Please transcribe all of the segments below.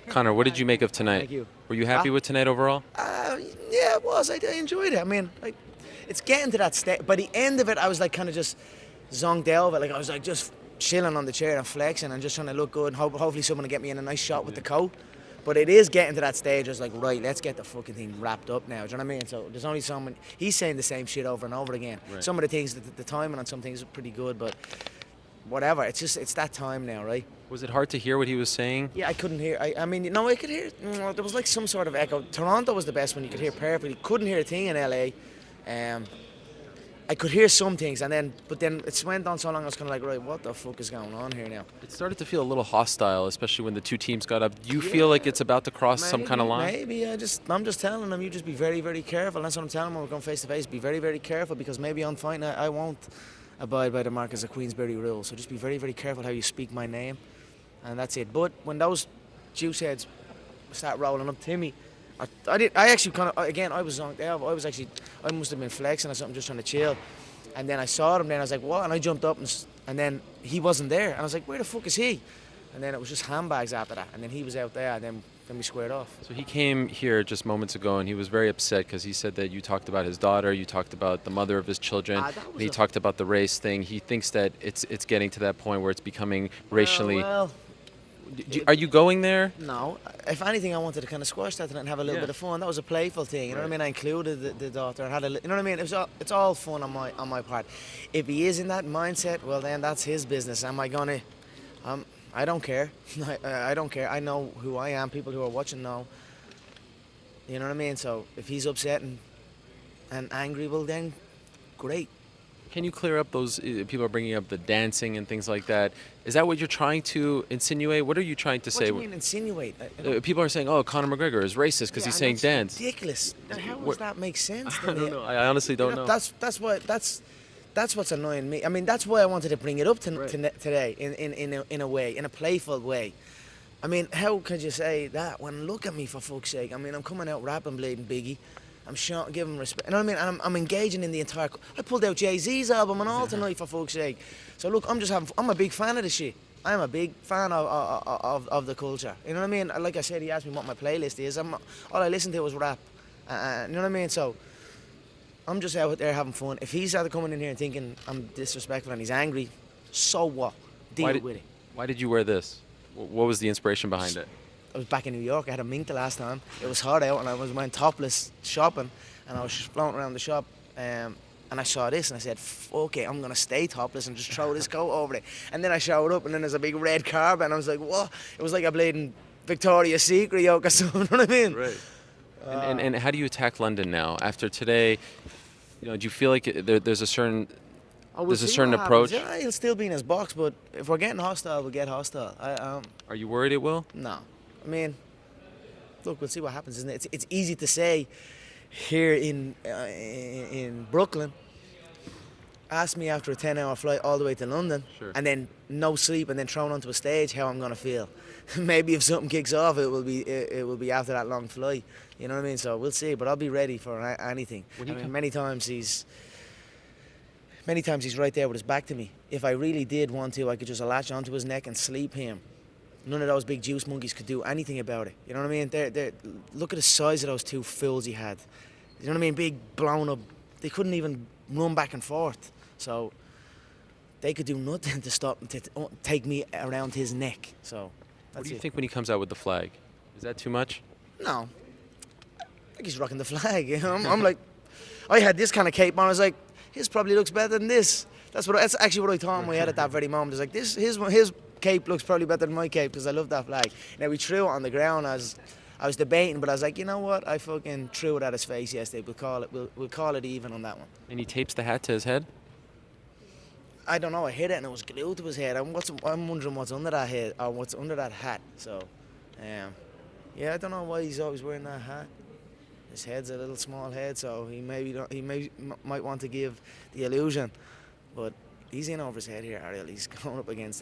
Conor, what did you make of tonight? Thank you. Were you happy with tonight overall? Yeah, it was. I enjoyed it. I mean, like, it's getting to that state. By the end of it, I was like kind of just zonked out of it. Like I was like just chilling on the chair and flexing and just trying to look good. And hopefully someone will get me in a nice shot with the coat. But it is getting to that stage. I was like, right, let's get the fucking thing wrapped up now. Do you know what I mean? So there's only so many. He's saying the same shit over and over again. Right. Some of the things, the timing on some things is pretty good, but whatever. It's that time now, right? Was it hard to hear what he was saying? Yeah, I couldn't hear. I mean, no, I could hear. There was like some sort of echo. Toronto was the best one. You could hear perfectly. Couldn't hear a thing in LA. I could hear some things, but then it went on so long. I was kind of like, right, what the fuck is going on here now? It started to feel a little hostile, especially when the two teams got up. Do you feel like it's about to cross some kind of line? Maybe. I'm just telling them, you just be very, very careful. That's what I'm telling them when we're going face to face. Be very, very careful because maybe on fight night I won't abide by the Marcus of Queensberry rules. So just be very, very careful how you speak my name, and that's it. But when those juice heads start rolling up to me, I actually kind of, again, I was zonked out. I must have been flexing or something, just trying to chill. And then I saw him, then I was like, what? And I jumped up, and then he wasn't there. And I was like, where the fuck is he? And then it was just handbags after that. And then he was out there, and then we squared off. So he came here just moments ago, and he was very upset because he said that you talked about his daughter, you talked about the mother of his children, and he talked about the race thing. He thinks that it's getting to that point where it's becoming racially. Well, Are you going there? no. If anything, I wanted to kind of squash that and have a little bit of fun. That was a playful thing, you know what I mean? I included the daughter and had you know what I mean? It's all fun on my part. If he is in that mindset, well then that's his business. Am I gonna? I don't care. I don't care. I know who I am. People who are watching know. You know what I mean? So if he's upset and angry, well then, great. Can you clear up those people are bringing up the dancing and things like that? Is that what you're trying to insinuate? What are you trying to say? What do you mean insinuate? People are saying, "Oh, Conor McGregor is racist because he's saying dance." Ridiculous. How does that make sense? I don't know. I honestly don't know. That's what's annoying me. I mean, that's why I wanted to bring it up today in a way, in a playful way. I mean, how could you say that when look at me for fuck's sake? I mean, I'm coming out rapping, bleeding Biggie. I'm showing, giving respect. You know what I mean? And I'm engaging in the entire. I pulled out Jay-Z's album and all tonight for fuck's sake. So look, I'm a big fan of the shit. I'm a big fan of the culture. You know what I mean? Like I said, he asked me what my playlist is. All I listened to was rap. You know what I mean? So I'm just out there having fun. If he's out coming in here and thinking I'm disrespectful and he's angry, so what? Deal with it. Why did you wear this? What was the inspiration behind it? I was back in New York. I had a mink the last time. It was hot out, and I went topless shopping, and I was just floating around the shop, and I saw this, and I said, "Fuck it, I'm gonna stay topless and just throw this coat over it." And then I showed up, and then there's a big red carpet, and I was like, "What?" It was like a bleeding Victoria's Secret yoke or something. You know what I mean? Right. And how do you attack London now after today? You know, do you feel like there's a certain there's a certain approach? Yeah, he'll still be in his box, but if we're getting hostile, we'll get hostile. Are you worried it will? No. I mean, look, we'll see what happens, isn't it? It's easy to say here in Brooklyn. Ask me after a 10-hour flight all the way to London, and then no sleep, and then thrown onto a stage, how I'm gonna feel. Maybe if something kicks off, it will be after that long flight. You know what I mean? So we'll see, but I'll be ready for anything. Many times he's right there with his back to me. If I really did want to, I could just latch onto his neck and sleep him. None of those big juice monkeys could do anything about it. You know what I mean? Look at the size of those two fools he had. You know what I mean? Big, blown up. They couldn't even run back and forth. So they could do nothing to stop to take me around his neck. So that's what do you think when he comes out with the flag? Is that too much? No. I think he's rocking the flag. You know? I'm like, I had this kind of cape on. I was like, his probably looks better than this. That's actually what I thought in my head at that very moment. I was like, his cape looks probably better than my cape because I love that flag. Now we threw it on the ground as I was debating, but I was like, you know what? I fucking threw it at his face yesterday. We'll call it even on that one. And he tapes the hat to his head? I don't know. I hit it and it was glued to his head. I'm wondering what's under that head or what's under that hat. So, yeah, I don't know why he's always wearing that hat. His head's a little small head, so he might want to give the illusion, but he's in over his head here, Ariel. He's going up against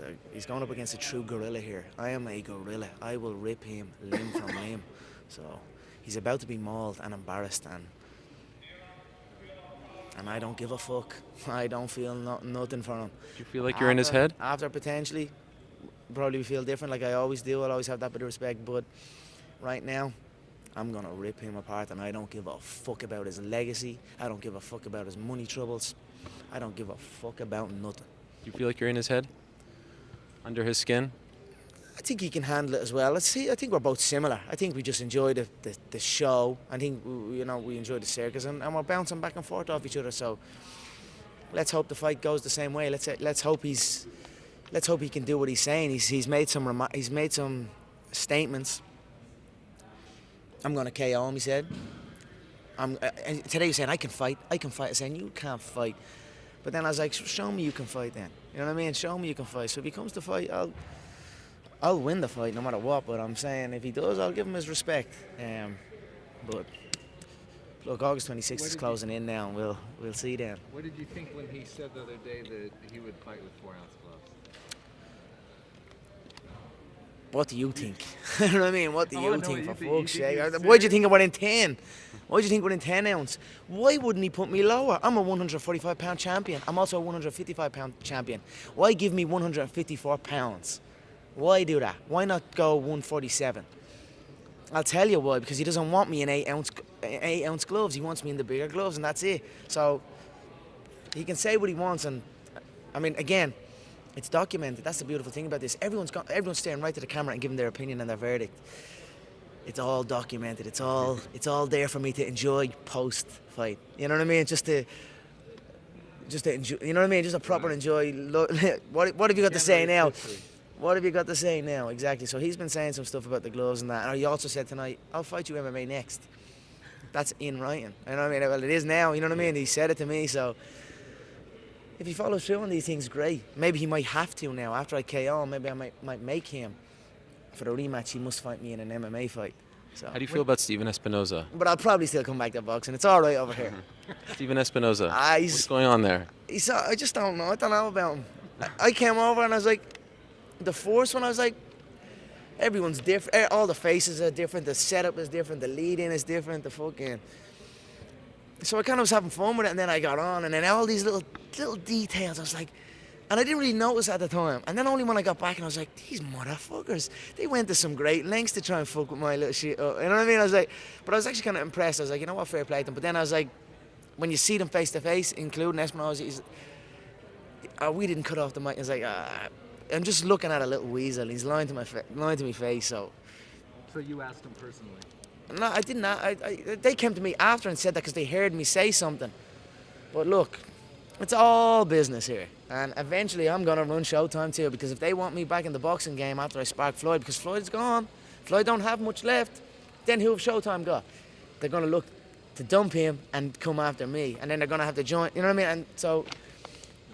a true gorilla here. I am a gorilla. I will rip him limb from limb. So he's about to be mauled and embarrassed, and I don't give a fuck. I don't feel nothing for him. Do you feel like you're in his head? After potentially probably feel different like I always do. I'll always have that bit of respect. But right now, I'm going to rip him apart, and I don't give a fuck about his legacy. I don't give a fuck about his money troubles. I don't give a fuck about nothing. You feel like you're in his head? Under his skin? I think he can handle it as well. Let's see. I think we're both similar. I think we just enjoy the show. I think we enjoy the circus, and we're bouncing back and forth off each other. So let's hope the fight goes the same way. Let's hope he can do what he's saying. He's made some statements. I'm going to KO him, he said. Today he's saying, I can fight. I was saying, you can't fight. But then I was like, show me you can fight then. You know what I mean? Show me you can fight. So if he comes to fight, I'll win the fight no matter what. But I'm saying if he does, I'll give him his respect. But look, August 26th is closing in now, and we'll see then. What did you think when he said the other day that he would fight with 4-ounce gloves? What do you think? You know what I mean? What do you think, for fuck's sake? Why do you think I went in 10? Why do you think I went in 10 ounce? Why wouldn't he put me lower? I'm a 145 pound champion. I'm also a 155 pound champion. Why give me 154 pounds? Why do that? Why not go 147? I'll tell you why. Because he doesn't want me in 8 ounce gloves. He wants me in the bigger gloves, and that's it. So he can say what he wants, and I mean, again, it's documented. That's the beautiful thing about this. Everyone's staring right to the camera and giving their opinion and their verdict. It's all documented. It's all there for me to enjoy post fight. You know what I mean? Just to enjoy. You know what I mean? Just a proper enjoy. What have you got to say now? What have you got to say now? Exactly. So he's been saying some stuff about the gloves and that. And he also said tonight, I'll fight you MMA next. That's in writing. You know what I mean? Well, it is now. You know what I mean? He said it to me. So if he follows through on these things, great. Maybe he might have to now. After I KO him, maybe I might make him. For the rematch, he must fight me in an MMA fight. So, how do you feel about Steven Espinoza? But I'll probably still come back to boxing. It's all right over here. Steven Espinoza, what's going on there? I just don't know. I don't know about him. I came over and I was like, the first one, I was like, everyone's different. All the faces are different. The setup is different. The lead-in is different. The fucking... So I kind of was having fun with it, and then I got on, and then all these little details, I was like... And I didn't really notice at the time. And then only when I got back, and I was like, these motherfuckers, they went to some great lengths to try and fuck with my little shit up. You know what I mean? I was like... But I was actually kind of impressed. I was like, you know what, fair play to them. But then I was like, when you see them face to face, including Espinoza, we didn't cut off the mic. I was like, I'm just looking at a little weasel. He's lying to my face. So you asked him personally? No, I didn't. They came to me after and said that because they heard me say something. But look, it's all business here, and eventually I'm gonna run Showtime too. Because if they want me back in the boxing game after I spark Floyd, because Floyd's gone, Floyd don't have much left, then who have Showtime got? They're gonna look to dump him and come after me, and then they're gonna have to join. You know what I mean? And so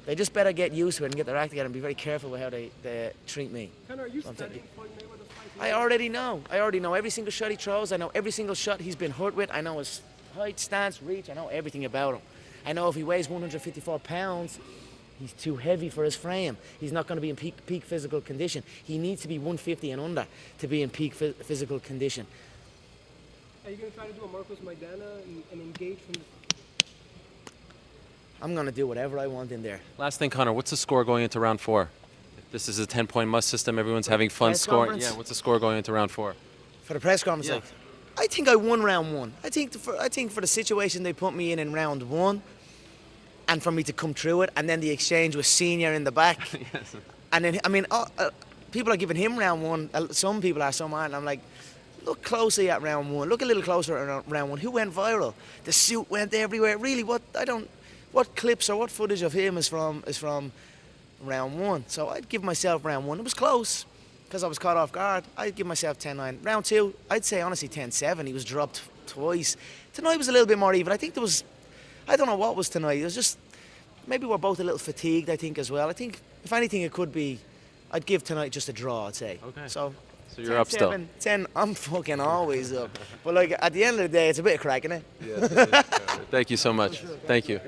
they just better get used to it and get their act together and be very careful with how they treat me. Conor, are you studying Floyd Mayweather's fight? I already know every single shot he throws. I know every single shot he's been hurt with. I know his height, stance, reach. I know everything about him. I know if he weighs 154 pounds, he's too heavy for his frame. He's not going to be in peak physical condition. He needs to be 150 and under to be in peak physical condition. Are you going to try to do a Marcos Maidana and engage from the... I'm going to do whatever I want in there. Last thing, Conor, what's the score going into round 4? If this is a 10-point must system, everyone's having fun scoring. Yeah, what's the score going into round 4? For the press conference? Yeah. I think I won round 1. I think for the situation they put me in round 1, and for me to come through it, and then the exchange with Senior in the back. Yes. And then, I mean, people are giving him round 1. Some people are, some aren't. I'm like, look closely at round 1. Look a little closer at round 1. Who went viral? The suit went everywhere. Really, what clips or what footage of him is from round 1? So I'd give myself round 1. It was close because I was caught off guard. I'd give myself 10-9. Round 2, I'd say honestly 10-7. He was dropped twice. Tonight was a little bit more even. I think there was, I don't know what was tonight. It was just, maybe we're both a little fatigued, I think, as well. I think, if anything, it could be, I'd give tonight just a draw, I'd say. Okay. So you're up still. 10, I'm fucking always up. But like, at the end of the day, it's a bit of crack, innit? Yeah. Thank you so much. Thank you.